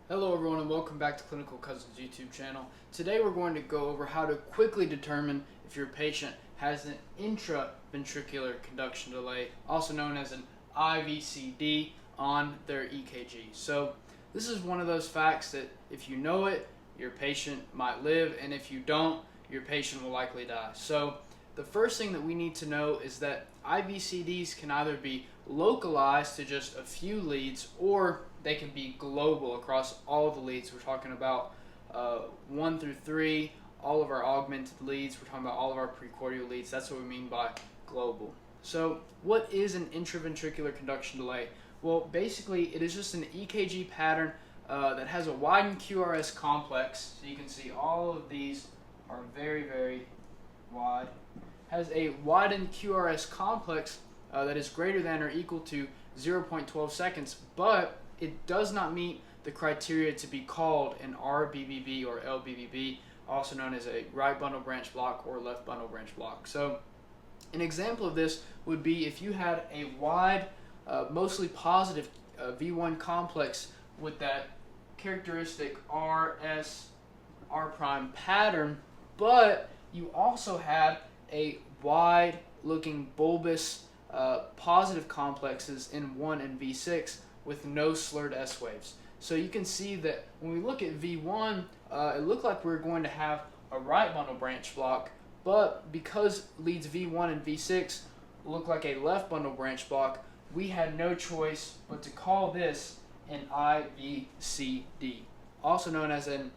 Hello everyone and welcome back to Clinical Cousins YouTube channel. Today we're going to go over how to quickly determine if your patient has an intraventricular conduction delay, also known as an IVCD, on their EKG. So this is one of those facts that if you know it, your patient might live, and if you don't, your patient will likely die. So the first thing that we need to know is that IVCDs can either be localized to just a few leads, or they can be global across all the leads. We're talking about 1 through 3, all of our augmented leads. We're talking about all of our precordial leads. That's what we mean by global. So what is an intraventricular conduction delay? Well, basically it is just an EKG pattern that has a widened QRS complex. So you can see all of these are very, very wide. Has a widened QRS complex that is greater than or equal to 0.12 seconds, but it does not meet the criteria to be called an RBBB or LBBB, also known as a right bundle branch block or left bundle branch block. So an example of this would be if you had a wide, mostly positive V1 complex with that characteristic RS R prime pattern, but you also had a wide looking bulbous positive complexes in 1 and V6 with no slurred S waves. So you can see that when we look at V1, it looked like we were going to have a right bundle branch block, but because leads V1 and V6 look like a left bundle branch block, we had no choice but to call this an IVCD, also known as an,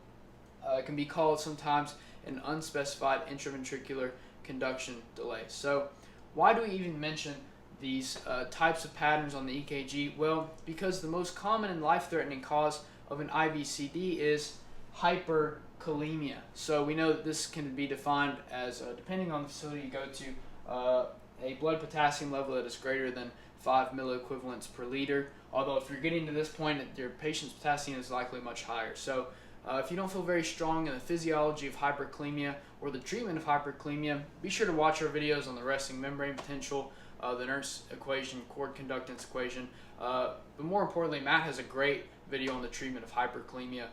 it can be called sometimes an unspecified intraventricular conduction delay. So why do we even mention these types of patterns on the EKG? Well, because the most common and life-threatening cause of an IVCD is hyperkalemia. So we know that this can be defined as, depending on the facility you go to, a blood potassium level that is greater than 5 milliequivalents per liter. Although if you're getting to this point, your patient's potassium is likely much higher. So if you don't feel very strong in the physiology of hyperkalemia or the treatment of hyperkalemia, be sure to watch our videos on the resting membrane potential, the Nernst equation, cord conductance equation. But more importantly, Matt has a great video on the treatment of hyperkalemia,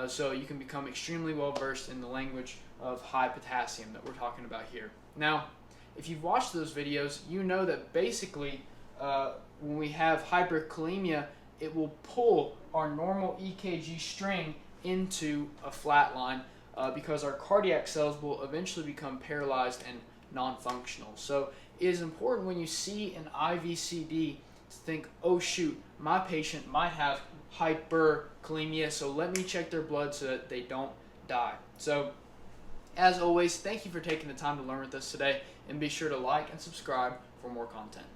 so you can become extremely well versed in the language of high potassium that we're talking about here. Now, if you've watched those videos, you know that basically when we have hyperkalemia, it will pull our normal EKG string into a flat line because our cardiac cells will eventually become paralyzed and non-functional. So it is important when you see an IVCD to think, oh shoot, my patient might have hyperkalemia, so let me check their blood so that they don't die. So as always, thank you for taking the time to learn with us today, and be sure to like and subscribe for more content.